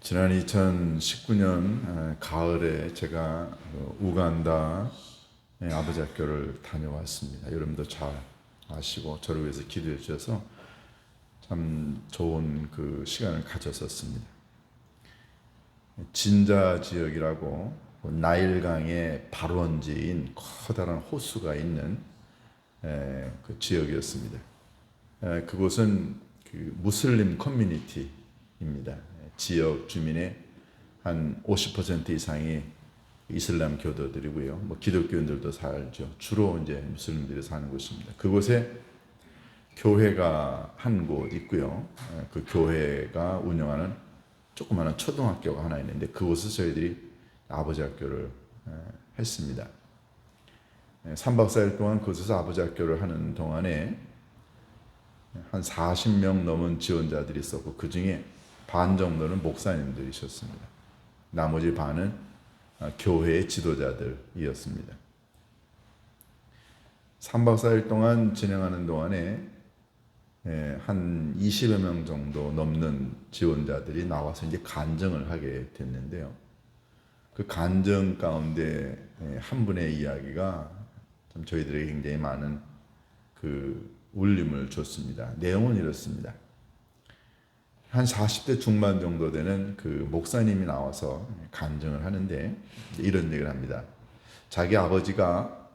지난 2019년 가을에 제가 우간다 아버지 학교를 다녀왔습니다. 여러분도 잘 아시고 저를 위해서 기도해 주셔서 참 좋은 그 시간을 가졌었습니다. 진자 지역이라고 나일강의 발원지인 커다란 호수가 있는 그 지역이었습니다. 그곳은 그 무슬림 커뮤니티입니다. 지역 주민의 한 50% 이상이 이슬람 교도들이고요. 뭐 기독교인들도 살죠. 주로 이제 무슬림들이 사는 곳입니다. 그곳에 교회가 한 곳 있고요. 그 교회가 운영하는 조그마한 초등학교가 하나 있는데 그곳에서 저희들이 아버지 학교를 했습니다. 3박 4일 동안 그곳에서 아버지 학교를 하는 동안에 한 40명 넘은 지원자들이 있었고 그 중에 반 정도는 목사님들이셨습니다. 나머지 반은 교회의 지도자들이었습니다. 3박 4일 동안 진행하는 동안에 한 20여 명 정도 넘는 지원자들이 나와서 이제 간증을 하게 됐는데요. 그 간증 가운데 한 분의 이야기가 참 저희들에게 굉장히 많은 그 울림을 줬습니다. 내용은 이렇습니다. 한 40대 중반 정도 되는 그 목사님이 나와서 간증을 하는데 이런 얘기를 합니다. 자기 아버지가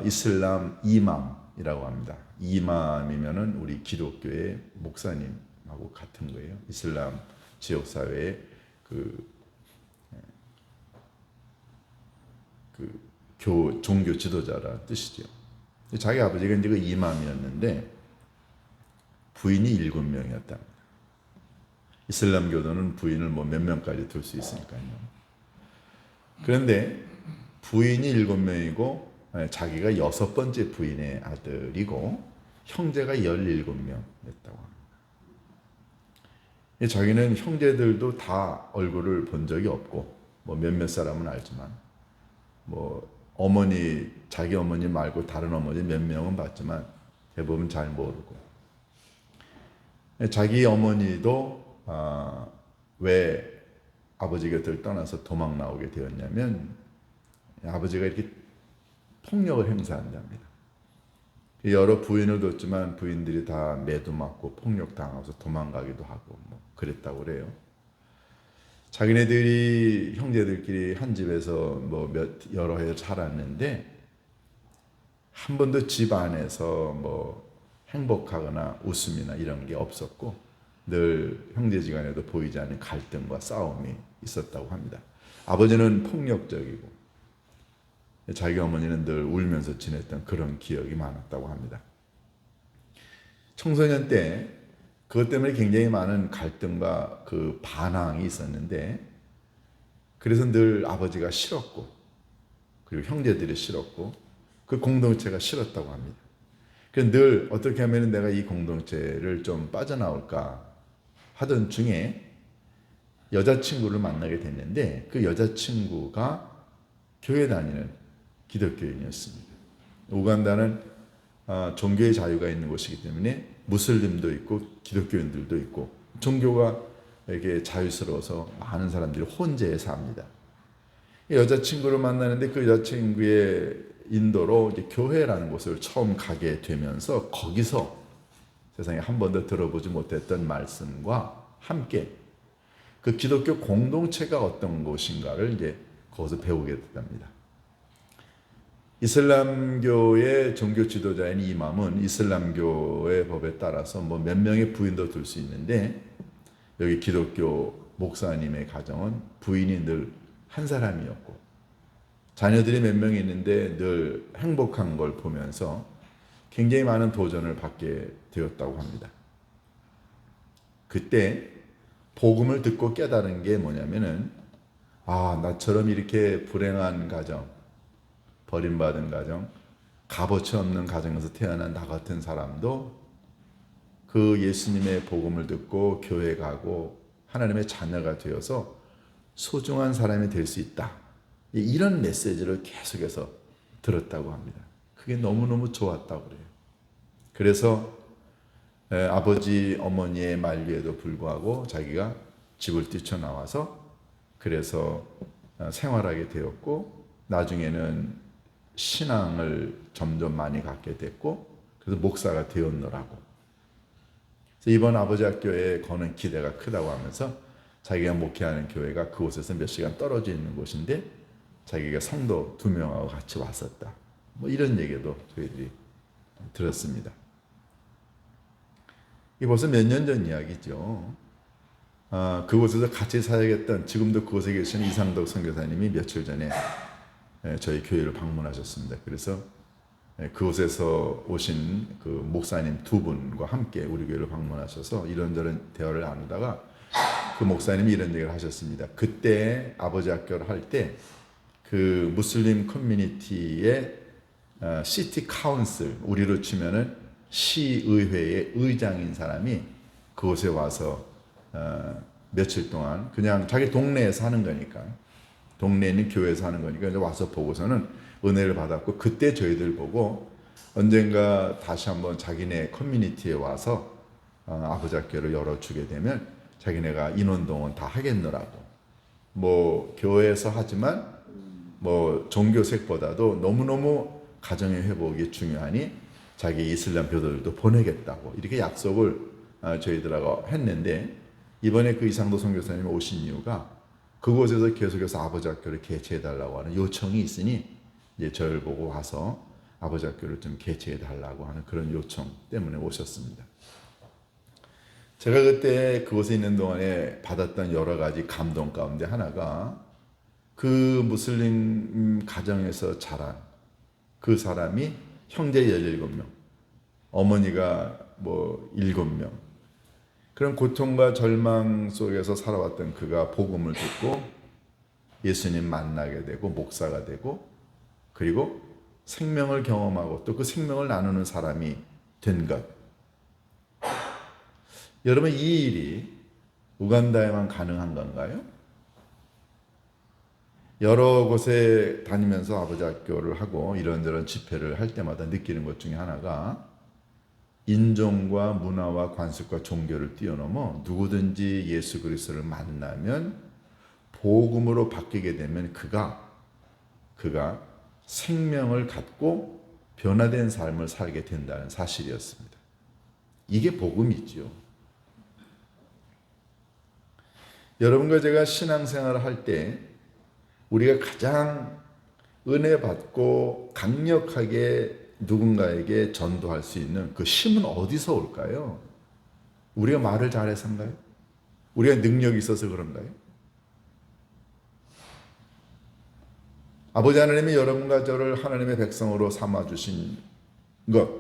이슬람 이맘이라고 합니다. 이맘이면은 우리 기독교의 목사님하고 같은 거예요. 이슬람 지역사회의 종교 지도자라 뜻이죠. 자기 아버지가 이제 그 이맘이었는데 부인이 7명이었다. 이슬람 교도는 부인을 뭐 몇 명까지 둘 수 있으니까요. 그런데 부인이 7명이고 자기가 6번째 부인의 아들이고 형제가 17명이었다고 합니다. 자기는 형제들도 다 얼굴을 본 적이 없고 뭐 몇몇 사람은 알지만 뭐 자기 어머니 말고 다른 어머니 몇 명은 봤지만 대부분 잘 모르고 자기 어머니도 왜 아버지 곁을 떠나서 도망 나오게 되었냐면 아버지가 이렇게 폭력을 행사한답니다. 여러 부인을 뒀지만 부인들이 다 매도 맞고 폭력당하면서 도망가기도 하고 뭐 그랬다고 그래요. 자기네들이 형제들끼리 한 집에서 뭐 여러 해 살았는데 한 번도 집 안에서 뭐 행복하거나 웃음이나 이런 게 없었고 늘 형제지간에도 보이지 않는 갈등과 싸움이 있었다고 합니다. 아버지는 폭력적이고 자기 어머니는 늘 울면서 지냈던 그런 기억이 많았다고 합니다. 청소년 때 그것 때문에 굉장히 많은 갈등과 그 반항이 있었는데 그래서 늘 아버지가 싫었고 그리고 형제들이 싫었고 그 공동체가 싫었다고 합니다. 그래서 늘 어떻게 하면 내가 이 공동체를 좀 빠져나올까 하던 중에 여자친구를 만나게 됐는데 그 여자친구가 교회 다니는 기독교인이었습니다. 우간다는 종교의 자유가 있는 곳이기 때문에 무슬림도 있고 기독교인들도 있고 종교가 이렇게 자유스러워서 많은 사람들이 혼재해 삽니다. 여자친구를 만나는데 그 여자친구의 인도로 이제 교회라는 곳을 처음 가게 되면서 거기서 세상에 한 번도 들어보지 못했던 말씀과 함께 그 기독교 공동체가 어떤 곳인가를 이제 거기서 배우게 됐답니다. 이슬람교의 종교 지도자인 이맘은 이슬람교의 법에 따라서 뭐 몇 명의 부인도 둘 수 있는데 여기 기독교 목사님의 가정은 부인이 늘 한 사람이었고 자녀들이 몇 명이 있는데 늘 행복한 걸 보면서 굉장히 많은 도전을 받게 되었다고 합니다. 그때 복음을 듣고 깨달은 게 뭐냐면은 나처럼 이렇게 불행한 가정, 버림받은 가정, 값어치 없는 가정에서 태어난 나 같은 사람도 그 예수님의 복음을 듣고 교회 가고 하나님의 자녀가 되어서 소중한 사람이 될 수 있다. 이런 메시지를 계속해서 들었다고 합니다. 그게 너무너무 좋았다고 그래요. 그래서 아버지 어머니의 만류에도 불구하고 자기가 집을 뛰쳐나와서 그래서 생활하게 되었고 나중에는 신앙을 점점 많이 갖게 됐고 그래서 목사가 되었노라고. 그래서 이번 아버지 학교에 거는 기대가 크다고 하면서 자기가 목회하는 교회가 그곳에서 몇 시간 떨어져 있는 곳인데 자기가 성도 2명하고 같이 왔었다. 뭐 이런 얘기도 저희들이 들었습니다. 이 벌써 몇 년 전 이야기죠. 그곳에서 같이 사역했던 지금도 그곳에 계시는 이상덕 선교사님이 며칠 전에 저희 교회를 방문하셨습니다. 그래서 그곳에서 오신 그 목사님 2분과 함께 우리 교회를 방문하셔서 이런저런 대화를 나누다가 그 목사님이 이런 얘기를 하셨습니다. 그때 아버지 학교를 할 때 그 무슬림 커뮤니티의 시티 카운슬, 우리로 치면은 시의회의 의장인 사람이 그곳에 와서 며칠 동안 그냥 자기 동네에서 하는 거니까, 동네에 있는 교회에서 하는 거니까 이제 와서 보고서는 은혜를 받았고, 그때 저희들 보고 언젠가 다시 한번 자기네 커뮤니티에 와서 아버지 학교를 열어주게 되면 자기네가 인원동원 다 하겠노라고. 뭐 교회에서 하지만 뭐 종교색보다도 너무너무 가정의 회복이 중요하니 자기 이슬람 교도들도 보내겠다고 이렇게 약속을 저희들하고 했는데, 이번에 그 이상도 선교사님이 오신 이유가 그곳에서 계속해서 아버지 학교를 개최해달라고 하는 요청이 있으니 이제 저를 보고 와서 아버지 학교를 좀 개최해달라고 하는 그런 요청 때문에 오셨습니다. 제가 그때 그곳에 있는 동안에 받았던 여러 가지 감동 가운데 하나가 그 무슬림 가정에서 자란 그 사람이 형제 17명, 어머니가 뭐 7명, 그런 고통과 절망 속에서 살아왔던 그가 복음을 듣고 예수님 만나게 되고 목사가 되고 그리고 생명을 경험하고 또 그 생명을 나누는 사람이 된 것. 여러분, 이 일이 우간다에만 가능한 건가요? 여러 곳에 다니면서 아버지 학교를 하고 이런저런 집회를 할 때마다 느끼는 것 중에 하나가 인종과 문화와 관습과 종교를 뛰어넘어 누구든지 예수 그리스도를 만나면 복음으로 바뀌게 되면 그가 생명을 갖고 변화된 삶을 살게 된다는 사실이었습니다. 이게 복음이죠. 여러분과 제가 신앙생활을 할 때 우리가 가장 은혜 받고 강력하게 누군가에게 전도할 수 있는 그 힘은 어디서 올까요? 우리가 말을 잘해서인가요? 우리가 능력이 있어서 그런가요? 아버지 하나님이 여러분과 저를 하나님의 백성으로 삼아주신 것,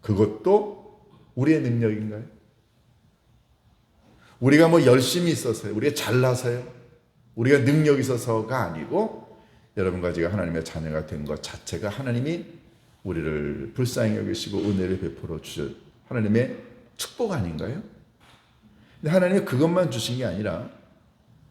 그것도 우리의 능력인가요? 우리가 뭐 열심히 있어서요, 우리가 잘나서요, 우리가 능력이 있어서가 아니고 여러분과 제가 하나님의 자녀가 된 것 자체가 하나님이 우리를 불쌍히 여기시고 은혜를 베풀어 주신 하나님의 축복 아닌가요? 근데 하나님이 그것만 주신 게 아니라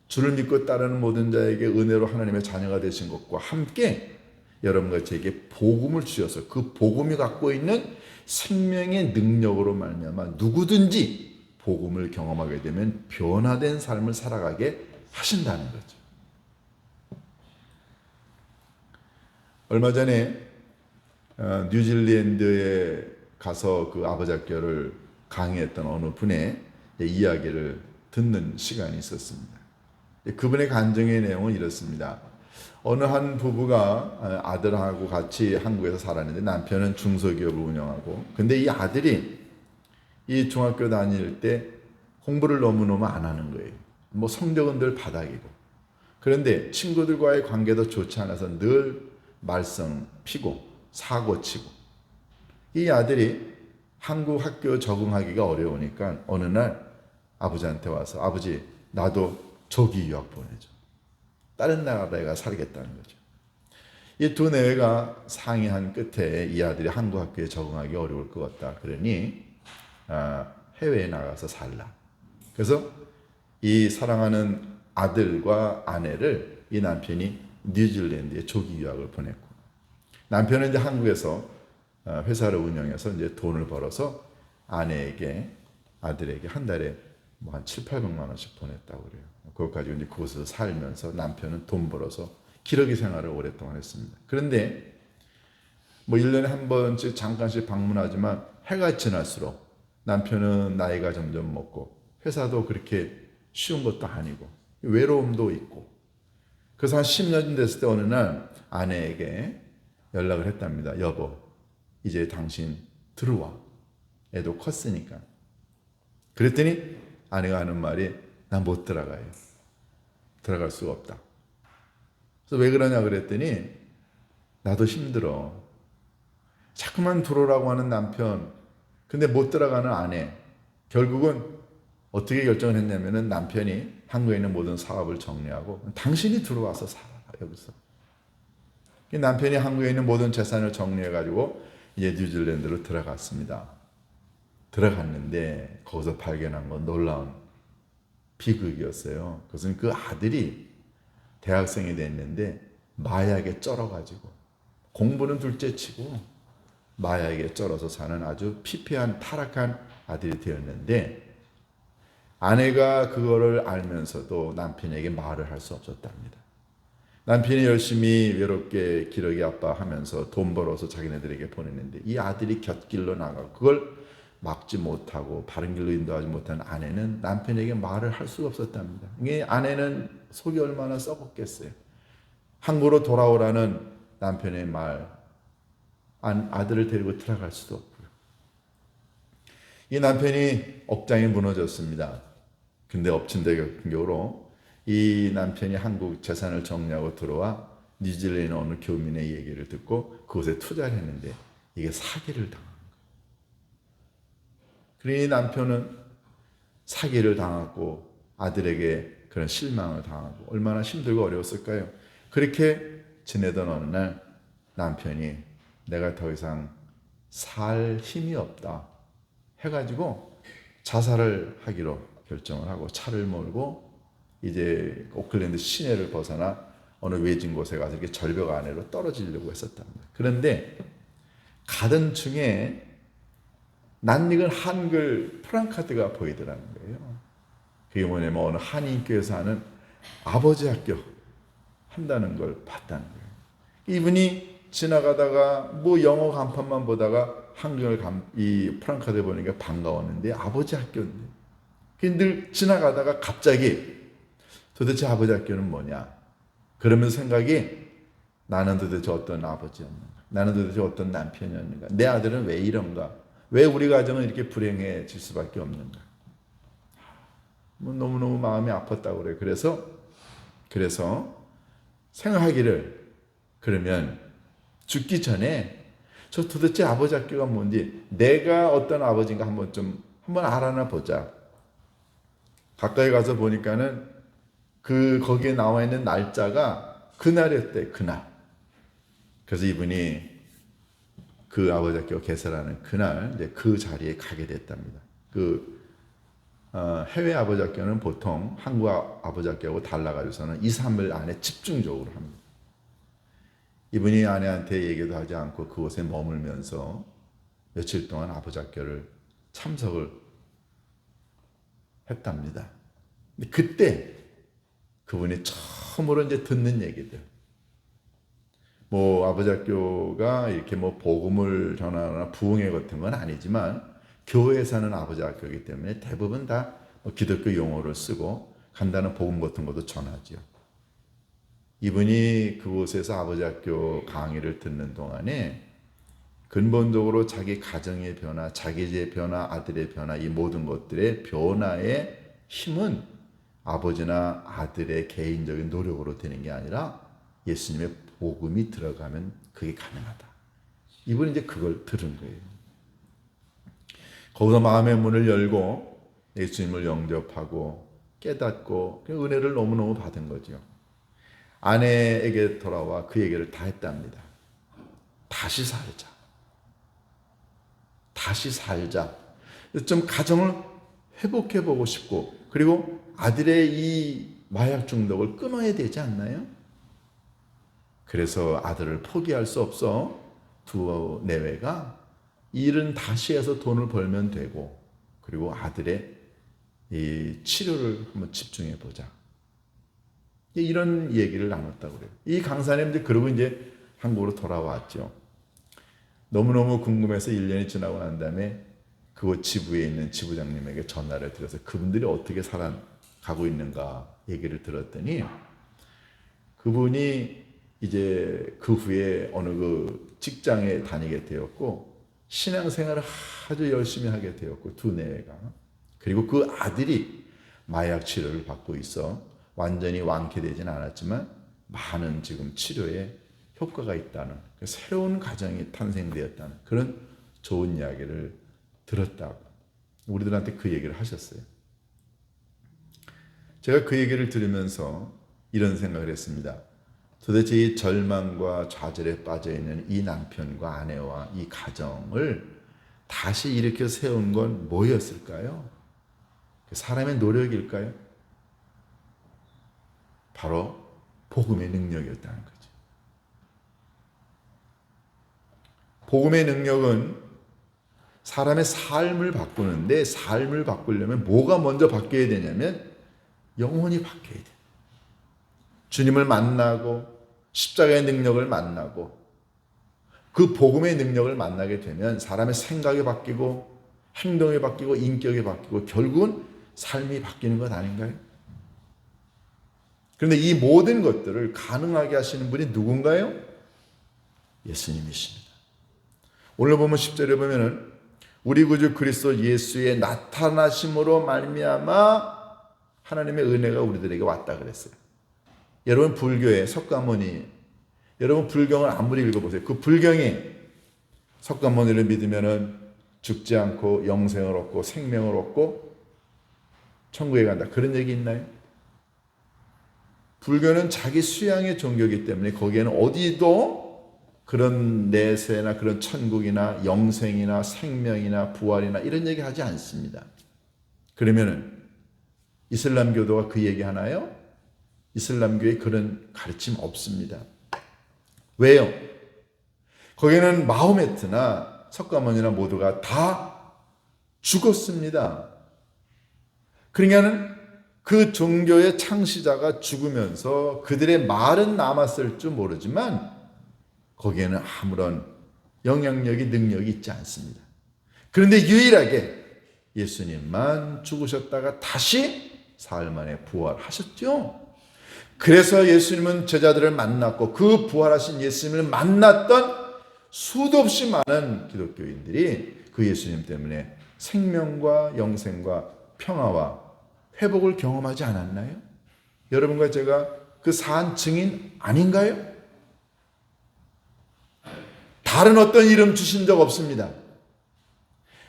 주를 믿고 따르는 모든 자에게 은혜로 하나님의 자녀가 되신 것과 함께 여러분과 제게 복음을 주셔서 그 복음이 갖고 있는 생명의 능력으로 말미암아 누구든지 복음을 경험하게 되면 변화된 삶을 살아가게 하신다는 거죠. 얼마 전에 뉴질랜드에 가서 그 아버지 학교를 강의했던 어느 분의 이야기를 듣는 시간이 있었습니다. 그분의 간증의 내용은 이렇습니다. 어느 한 부부가 아들하고 같이 한국에서 살았는데 남편은 중소기업을 운영하고, 근데 이 아들이 이 중학교 다닐 때 공부를 너무너무 안 하는 거예요. 뭐 성적은 늘 바닥이고, 그런데 친구들과의 관계도 좋지 않아서 늘 말썽 피고 사고 치고, 이 아들이 한국 학교 적응하기가 어려우니까 어느 날 아버지한테 와서 아버지 나도 조기 유학 보내줘. 다른 나라에 가 살겠다는 거죠. 이 두 내외가 상의한 끝에 이 아들이 한국 학교에 적응하기 어려울 것 같다. 그러니 해외에 나가서 살라. 그래서 이 사랑하는 아들과 아내를 이 남편이 뉴질랜드에 조기 유학을 보냈고, 남편은 이제 한국에서 회사를 운영해서 이제 돈을 벌어서 아내에게 아들에게 한 달에 뭐 한 7, 800만 원씩 보냈다고 그래요. 그것 가지고 이제 그곳에서 살면서 남편은 돈 벌어서 기러기 생활을 오랫동안 했습니다. 그런데 뭐 1년에 한 번씩 잠깐씩 방문하지만 해가 지날수록 남편은 나이가 점점 먹고 회사도 그렇게 쉬운 것도 아니고 외로움도 있고, 그래서 한 10년 됐을 때 어느 날 아내에게 연락을 했답니다. 여보, 이제 당신 들어와. 애도 컸으니까. 그랬더니 아내가 하는 말이 나 못 들어가요. 들어갈 수가 없다. 그래서 왜 그러냐 그랬더니 나도 힘들어. 자꾸만 들어오라고 하는 남편, 근데 못 들어가는 아내. 결국은 어떻게 결정을 했냐면은 남편이 한국에 있는 모든 사업을 정리하고 당신이 들어와서 살아 여기서. 남편이 한국에 있는 모든 재산을 정리해가지고 이제 뉴질랜드로 들어갔습니다. 들어갔는데 거기서 발견한 건 놀라운 비극이었어요. 그것은 그 아들이 대학생이 됐는데 마약에 쩔어가지고 공부는 둘째치고 마약에 쩔어서 사는 아주 피폐한 타락한 아들이 되었는데, 아내가 그거를 알면서도 남편에게 말을 할 수 없었답니다. 남편이 열심히 외롭게 기러기 아빠 하면서 돈 벌어서 자기네들에게 보냈는데 이 아들이 곁길로 나가고 그걸 막지 못하고 바른 길로 인도하지 못한 아내는 남편에게 말을 할 수가 없었답니다. 이게 아내는 속이 얼마나 썩었겠어요. 한국으로 돌아오라는 남편의 말, 아들을 데리고 들어갈 수도 없고요. 이 남편이 억장이 무너졌습니다. 근데 엎친 데 덮친 격으로 이 남편이 한국 재산을 정리하고 들어와 뉴질랜드 어느 교민의 얘기를 듣고 그곳에 투자를 했는데 이게 사기를 당한 거예요. 그러니 남편은 사기를 당하고 아들에게 그런 실망을 당하고 얼마나 힘들고 어려웠을까요? 그렇게 지내던 어느 날 남편이 내가 더 이상 살 힘이 없다 해가지고 자살을 하기로 결정을 하고 차를 몰고 이제 오클랜드 시내를 벗어나 어느 외진 곳에 가서 이렇게 절벽 아래로 떨어지려고 했었답니다. 그런데 가던 중에 낯익은 한글 프랑카드가 보이더라는 거예요. 그게 뭐냐면 어느 한인교회에서 하는 아버지 학교 한다는 걸 봤다는 거예요. 이분이 지나가다가 뭐 영어 간판만 보다가 한글 이 프랑카드 보니까 반가웠는데 아버지 학교인데 늘 지나가다가 갑자기 도대체 아버지 학교는 뭐냐? 그러면서 생각이 나는 도대체 어떤 아버지였는가? 나는 도대체 어떤 남편이었는가? 내 아들은 왜 이런가? 왜 우리 가정은 이렇게 불행해질 수밖에 없는가? 너무너무 마음이 아팠다고 그래요. 그래서 생각하기를 그러면 죽기 전에 저 도대체 아버지 학교가 뭔지 내가 어떤 아버지인가 한번 알아나 보자. 가까이 가서 보니까는 거기에 나와 있는 날짜가 그날이었대, 그날. 그래서 이분이 그 아버지 학교 개설하는 그날 이제 그 자리에 가게 됐답니다. 해외 아버지 학교는 보통 한국 아버지 학교하고 달라가지고서는 2, 3일 안에 집중적으로 합니다. 이분이 아내한테 얘기도 하지 않고 그곳에 머물면서 며칠 동안 아버지 학교를 참석을 했답니다. 근데 그때 그분이 처음으로 이제 듣는 얘기들. 뭐 아버지 학교가 이렇게 뭐 복음을 전하거나 부흥회 같은 건 아니지만 교회에서 하는 아버지 학교이기 때문에 대부분 다 기독교 용어를 쓰고 간단한 복음 같은 것도 전하죠. 이분이 그곳에서 아버지 학교 강의를 듣는 동안에 근본적으로 자기 가정의 변화, 자기의 변화, 아들의 변화, 이 모든 것들의 변화의 힘은 아버지나 아들의 개인적인 노력으로 되는 게 아니라 예수님의 복음이 들어가면 그게 가능하다. 이분이 이제 그걸 들은 거예요. 거기서 마음의 문을 열고 예수님을 영접하고 깨닫고 은혜를 너무너무 받은 거죠. 아내에게 돌아와 그 얘기를 다 했답니다. 다시 살자. 다시 살자. 좀 가정을 회복해보고 싶고 그리고 아들의 이 마약 중독을 끊어야 되지 않나요? 그래서 아들을 포기할 수 없어 두 내외가 일은 다시 해서 돈을 벌면 되고 그리고 아들의 이 치료를 한번 집중해 보자. 이런 얘기를 나눴다고 그래요. 이 강사님 이제 그러고 이제 한국으로 돌아왔죠. 너무너무 궁금해서 1년이 지나고 난 다음에 그곳 지부에 있는 지부장님에게 전화를 드려서 그분들이 어떻게 살아가고 있는가 얘기를 들었더니 그분이 이제 그 후에 어느 그 직장에 다니게 되었고 신앙생활을 아주 열심히 하게 되었고 두뇌가 그리고 그 아들이 마약 치료를 받고 있어 완전히 완쾌되지는 않았지만 많은 지금 치료에 효과가 있다는 새로운 가정이 탄생되었다는 그런 좋은 이야기를 들었다고 우리들한테 그 얘기를 하셨어요. 제가 그 얘기를 들으면서 이런 생각을 했습니다. 도대체 이 절망과 좌절에 빠져있는 이 남편과 아내와 이 가정을 다시 일으켜 세운 건 뭐였을까요? 사람의 노력일까요? 바로 복음의 능력이었다는 거죠. 복음의 능력은 사람의 삶을 바꾸는데 삶을 바꾸려면 뭐가 먼저 바뀌어야 되냐면 영혼이 바뀌어야 돼요. 주님을 만나고 십자가의 능력을 만나고 그 복음의 능력을 만나게 되면 사람의 생각이 바뀌고 행동이 바뀌고 인격이 바뀌고 결국은 삶이 바뀌는 것 아닌가요? 그런데 이 모든 것들을 가능하게 하시는 분이 누군가요? 예수님이십니다. 오늘 보면 10절에 보면은 우리 구주 그리스도 예수의 나타나심으로 말미암아 하나님의 은혜가 우리들에게 왔다 그랬어요. 여러분 불교의 석가모니 여러분 불경을 아무리 읽어보세요. 그 불경이 석가모니를 믿으면은 죽지 않고 영생을 얻고 생명을 얻고 천국에 간다. 그런 얘기 있나요? 불교는 자기 수양의 종교이기 때문에 거기에는 어디도 그런 내세나 그런 천국이나 영생이나 생명이나 부활이나 이런 얘기 하지 않습니다. 그러면은 이슬람교도가 그 얘기 하나요? 이슬람교에 그런 가르침 없습니다. 왜요? 거기는 마호메트나 석가모니나 모두가 다 죽었습니다. 그러니까는 그 종교의 창시자가 죽으면서 그들의 말은 남았을 줄 모르지만 거기에는 아무런 영향력이 능력이 있지 않습니다. 그런데 유일하게 예수님만 죽으셨다가 다시 사흘 만에 부활하셨죠. 그래서 예수님은 제자들을 만났고 그 부활하신 예수님을 만났던 수도 없이 많은 기독교인들이 그 예수님 때문에 생명과 영생과 평화와 회복을 경험하지 않았나요? 여러분과 제가 그 사한 증인 아닌가요? 다른 어떤 이름 주신 적 없습니다.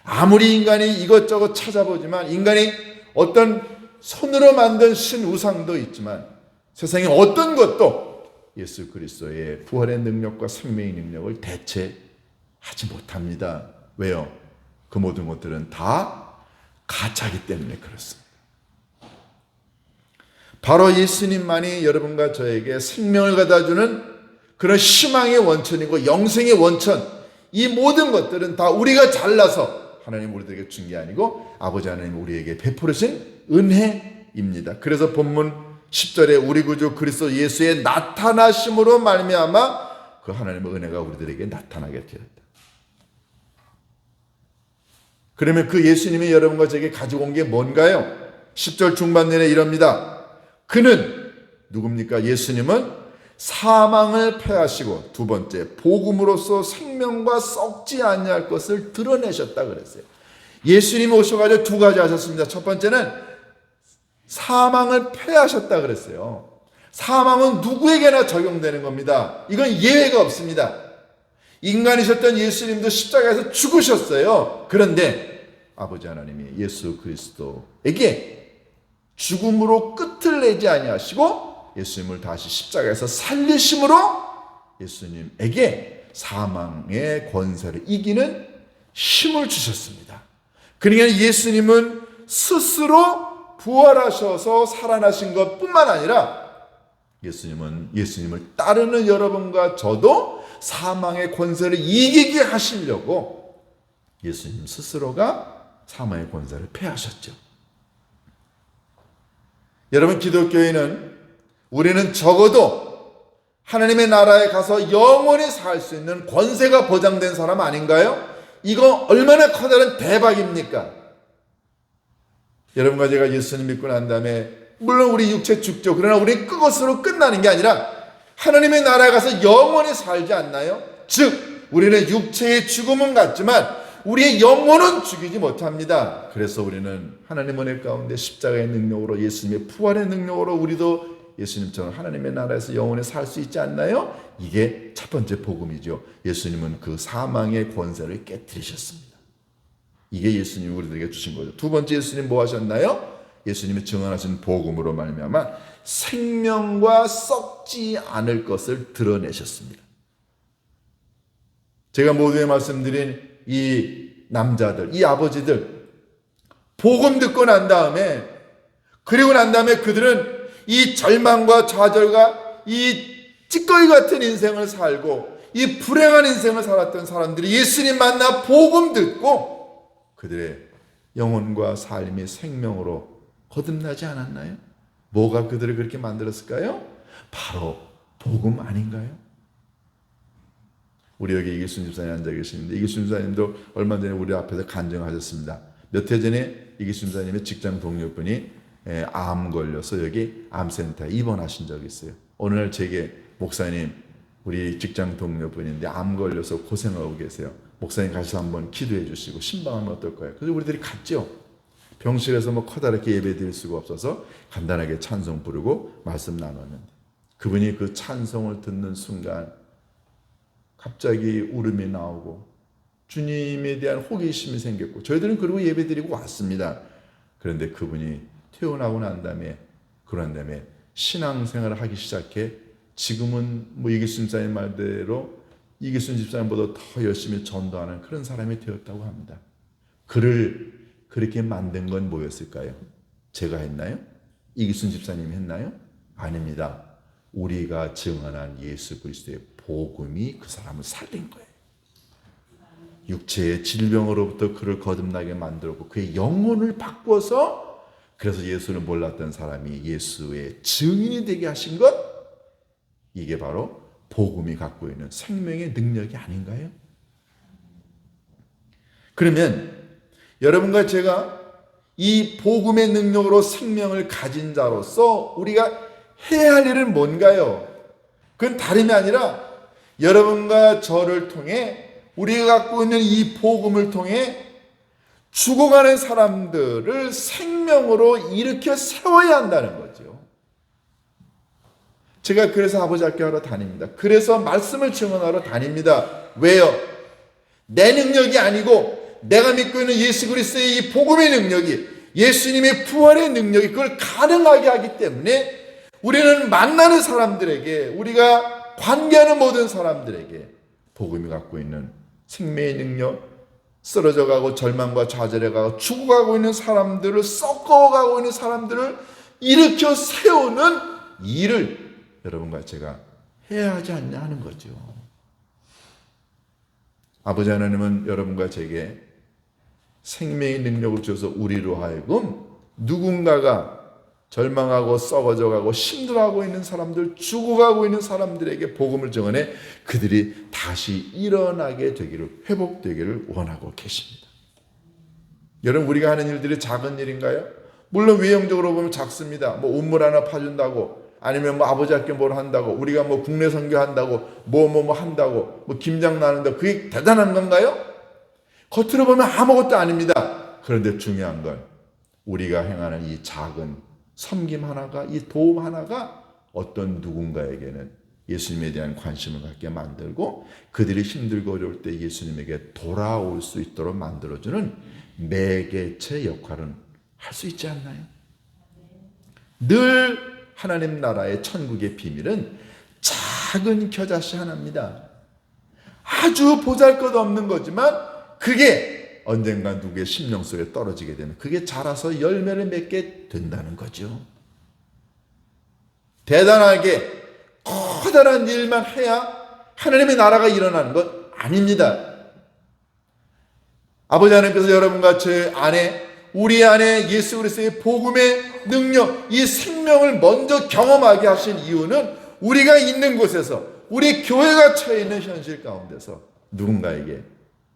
아무리 인간이 이것저것 찾아보지만 인간이 어떤 손으로 만든 신우상도 있지만 세상에 어떤 것도 예수 그리스도의 부활의 능력과 생명의 능력을 대체하지 못합니다. 왜요? 그 모든 것들은 다 가짜이기 때문에 그렇습니다. 바로 예수님만이 여러분과 저에게 생명을 갖다주는 그런 희망의 원천이고 영생의 원천, 이 모든 것들은 다 우리가 잘나서 하나님 우리들에게 준 게 아니고 아버지 하나님 우리에게 베풀으신 은혜입니다. 그래서 본문 10절에 우리 구주 그리스도 예수의 나타나심으로 말미암아 그 하나님의 은혜가 우리들에게 나타나게 되었다. 그러면 그 예수님이 여러분과 저에게 가지고 온 게 뭔가요? 10절 중반년에 이럽니다. 그는 누굽니까? 예수님은 사망을 패하시고 두 번째 복음으로써 생명과 썩지 아니할 것을 드러내셨다 그랬어요. 예수님이 오셔가지고 두 가지 하셨습니다. 첫 번째는 사망을 패하셨다 그랬어요. 사망은 누구에게나 적용되는 겁니다. 이건 예외가 없습니다. 인간이셨던 예수님도 십자가에서 죽으셨어요. 그런데 아버지 하나님이 예수 그리스도에게 죽음으로 끝을 내지 아니하시고 예수님을 다시 십자가에서 살리심으로 예수님에게 사망의 권세를 이기는 힘을 주셨습니다. 그러니까 예수님은 스스로 부활하셔서 살아나신 것뿐만 아니라 예수님을 따르는 여러분과 저도 사망의 권세를 이기게 하시려고 예수님 스스로가 사망의 권세를 패하셨죠. 여러분, 기독교인은 우리는 적어도 하나님의 나라에 가서 영원히 살 수 있는 권세가 보장된 사람 아닌가요? 이거 얼마나 커다란 대박입니까? 여러분과 제가 예수님 믿고 난 다음에 물론 우리 육체 죽죠. 그러나 우리 그것으로 끝나는 게 아니라 하나님의 나라에 가서 영원히 살지 않나요? 즉 우리는 육체의 죽음은 같지만 우리의 영혼은 죽이지 못합니다. 그래서 우리는 하나님 은혜 가운데 십자가의 능력으로, 예수님의 부활의 능력으로 우리도 예수님처럼 하나님의 나라에서 영원히 살 수 있지 않나요? 이게 첫 번째 복음이죠. 예수님은 그 사망의 권세를 깨뜨리셨습니다. 이게 예수님이 우리들에게 주신 거죠. 두 번째, 예수님 뭐 하셨나요? 예수님이 증언하신 복음으로 말미암아 생명과 썩지 않을 것을 드러내셨습니다. 제가 모두에 말씀드린 이 남자들, 이 아버지들, 복음 듣고 난 다음에, 그리고 난 다음에 그들은 이 절망과 좌절과 이 찌꺼기 같은 인생을 살고 이 불행한 인생을 살았던 사람들이 예수님 만나 복음 듣고 그들의 영혼과 삶이 생명으로 거듭나지 않았나요? 뭐가 그들을 그렇게 만들었을까요? 바로 복음 아닌가요? 우리 여기 이기순 집사님 앉아 계시는데, 이기순 집사님도 얼마 전에 우리 앞에서 간증하셨습니다. 몇 해 전에 이기순 집사님의 직장 동료분이 암 걸려서 여기 암센터에 입원하신 적이 있어요. 어느 날 제게, 목사님, 우리 직장 동료분인데 암 걸려서 고생하고 계세요. 목사님 가셔서 한번 기도해 주시고 신방하면 어떨까요? 그래서 우리들이 갔죠. 병실에서 뭐 커다랗게 예배 드릴 수가 없어서 간단하게 찬송 부르고 말씀 나눴는데, 그분이 그 찬송을 듣는 순간 갑자기 울음이 나오고 주님에 대한 호기심이 생겼고, 저희들은 그리고 예배 드리고 왔습니다. 그런데 그분이 퇴원하고 난 다음에, 그런 다음에 신앙생활을 하기 시작해 지금은 뭐 이기순 집사님 말대로 이기순 집사님보다 더 열심히 전도하는 그런 사람이 되었다고 합니다. 그를 그렇게 만든 건 뭐였을까요? 제가 했나요? 이기순 집사님이 했나요? 아닙니다. 우리가 증언한 예수 그리스도의 복음이 그 사람을 살린 거예요. 육체의 질병으로부터 그를 거듭나게 만들었고 그의 영혼을 바꿔서, 그래서 예수를 몰랐던 사람이 예수의 증인이 되게 하신 것, 이게 바로 복음이 갖고 있는 생명의 능력이 아닌가요? 그러면 여러분과 제가 이 복음의 능력으로 생명을 가진 자로서 우리가 해야 할 일은 뭔가요? 그건 다름이 아니라 여러분과 저를 통해, 우리가 갖고 있는 이 복음을 통해 죽어가는 사람들을 생명으로 일으켜 세워야 한다는 거죠. 제가 그래서 아버지 학교 하러 다닙니다. 그래서 말씀을 증언하러 다닙니다. 왜요? 내 능력이 아니고 내가 믿고 있는 예수 그리스도의 이 복음의 능력이, 예수님의 부활의 능력이 그걸 가능하게 하기 때문에 우리는 만나는 사람들에게, 우리가 관계하는 모든 사람들에게 복음이 갖고 있는 생명의 능력, 쓰러져가고 절망과 좌절해 가고 죽어가고 있는 사람들을, 썩어가고 있는 사람들을 일으켜 세우는 일을 여러분과 제가 해야 하지 않냐 하는 거죠. 아버지 하나님은 여러분과 제게 생명의 능력을 주셔서 우리로 하여금 누군가가 절망하고 썩어져가고 힘들어하고 있는 사람들, 죽어가고 있는 사람들에게 복음을 증언해 그들이 다시 일어나게 되기를, 회복되기를 원하고 계십니다. 여러분, 우리가 하는 일들이 작은 일인가요? 물론 외형적으로 보면 작습니다. 뭐 우물 하나 파준다고, 아니면 뭐 아버지 학교 뭘 한다고, 우리가 뭐 국내 선교한다고, 뭐 한다고, 뭐 김장 나는다, 그게 대단한 건가요? 겉으로 보면 아무것도 아닙니다. 그런데 중요한 건 우리가 행하는 이 작은 섬김 하나가, 이 도움 하나가 어떤 누군가에게는 예수님에 대한 관심을 갖게 만들고 그들이 힘들고 어려울 때 예수님에게 돌아올 수 있도록 만들어주는 매개체 역할은 할 수 있지 않나요? 늘 하나님 나라의 천국의 비밀은 작은 겨자씨 하나입니다. 아주 보잘것없는 거지만 그게 언젠가 누구의 심령 속에 떨어지게 되면 그게 자라서 열매를 맺게 된다는 거죠. 대단하게 커다란 일만 해야 하나님의 나라가 일어나는 것 아닙니다. 아버지 하나님께서 여러분과 제 안에 우리 안에 예수 그리스도의 복음의 능력, 이 생명을 먼저 경험하게 하신 이유는 우리가 있는 곳에서, 우리 교회가 처해 있는 현실 가운데서 누군가에게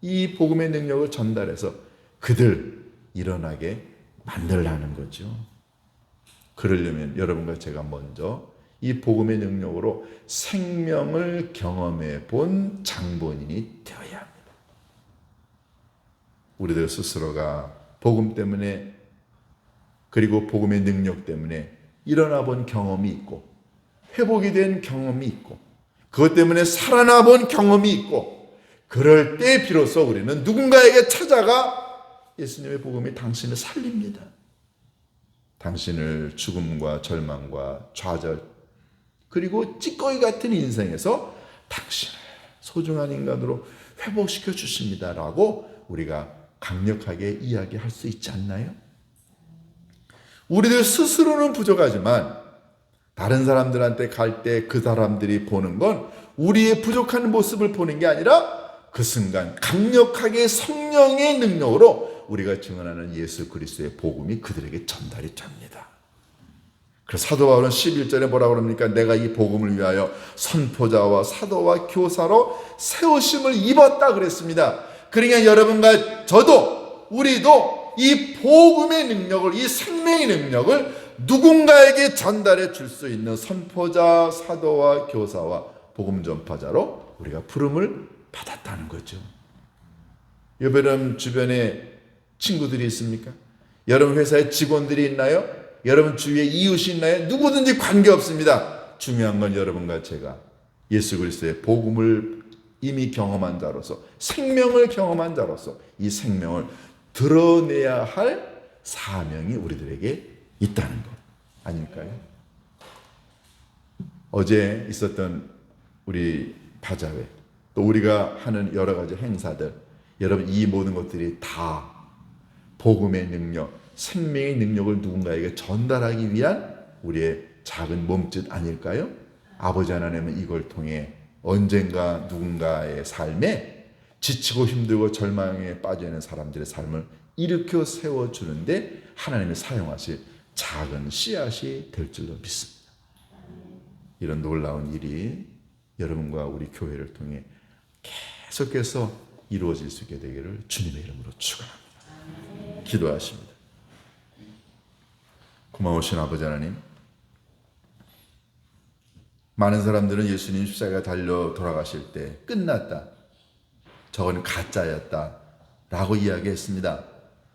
이 복음의 능력을 전달해서 그들 일어나게 만들라는 거죠. 그러려면 여러분과 제가 먼저 이 복음의 능력으로 생명을 경험해 본 장본인이 되어야 합니다. 우리들 스스로가 복음 때문에, 그리고 복음의 능력 때문에 일어나 본 경험이 있고, 회복이 된 경험이 있고, 그것 때문에 살아나 본 경험이 있고, 그럴 때 비로소 우리는 누군가에게 찾아가 예수님의 복음이 당신을 살립니다. 당신을 죽음과 절망과 좌절, 그리고 찌꺼기 같은 인생에서 당신을 소중한 인간으로 회복시켜 주십니다라고 우리가 강력하게 이야기할 수 있지 않나요? 우리들 스스로는 부족하지만 다른 사람들한테 갈 때 그 사람들이 보는 건 우리의 부족한 모습을 보는 게 아니라 그 순간 강력하게 성령의 능력으로 우리가 증언하는 예수 그리스도의 복음이 그들에게 전달이 됩니다. 그래서 사도 바울은 11절에 뭐라고 그럽니까? 내가 이 복음을 위하여 선포자와 사도와 교사로 세우심을 입었다 그랬습니다. 그러니까 여러분과 저도, 우리도 이 복음의 능력을, 이 생명의 능력을 누군가에게 전달해 줄 수 있는 선포자, 사도와 교사와 복음 전파자로 우리가 부름을 받았다는 거죠. 여러분 주변에 친구들이 있습니까? 여러분 회사에 직원들이 있나요? 여러분 주위에 이웃이 있나요? 누구든지 관계없습니다. 중요한 건 여러분과 제가 예수 그리스도의 복음을 이미 경험한 자로서, 생명을 경험한 자로서 이 생명을 드러내야 할 사명이 우리들에게 있다는 것 아닐까요? 어제 있었던 우리 바자회, 또 우리가 하는 여러 가지 행사들, 여러분 이 모든 것들이 다 복음의 능력, 생명의 능력을 누군가에게 전달하기 위한 우리의 작은 몸짓 아닐까요? 아버지 하나님은 이걸 통해 언젠가 누군가의 삶에 지치고 힘들고 절망에 빠져 있는 사람들의 삶을 일으켜 세워주는데 하나님이 사용하실 작은 씨앗이 될 줄로 믿습니다. 이런 놀라운 일이 여러분과 우리 교회를 통해 계속해서 이루어질 수 있게 되기를 주님의 이름으로 축원합니다. 기도하십니다. 고마우신 아버지 하나님, 많은 사람들은 예수님 십자가에 달려 돌아가실 때 끝났다, 저건 가짜였다 라고 이야기했습니다.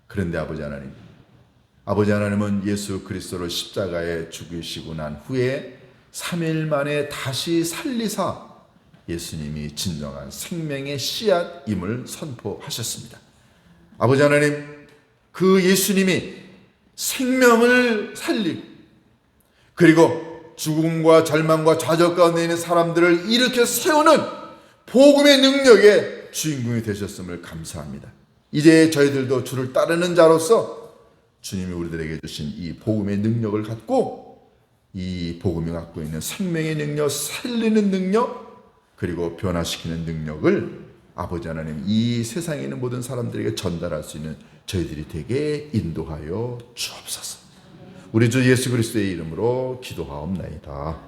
그런데 아버지 하나님은 예수 그리스도를 십자가에 죽이시고 난 후에 3일 만에 다시 살리사 예수님이 진정한 생명의 씨앗임을 선포하셨습니다. 아버지 하나님, 그 예수님이 생명을 살리고, 그리고 죽음과 절망과 좌절 가운데 있는 사람들을 일으켜 세우는 복음의 능력의 주인공이 되셨음을 감사합니다. 이제 저희들도 주를 따르는 자로서 주님이 우리들에게 주신 이 복음의 능력을 갖고, 이 복음이 갖고 있는 생명의 능력, 살리는 능력, 그리고 변화시키는 능력을 아버지 하나님 이 세상에 있는 모든 사람들에게 전달할 수 있는 저희들이 되게 인도하여 주옵소서. 우리 주 예수 그리스도의 이름으로 기도하옵나이다.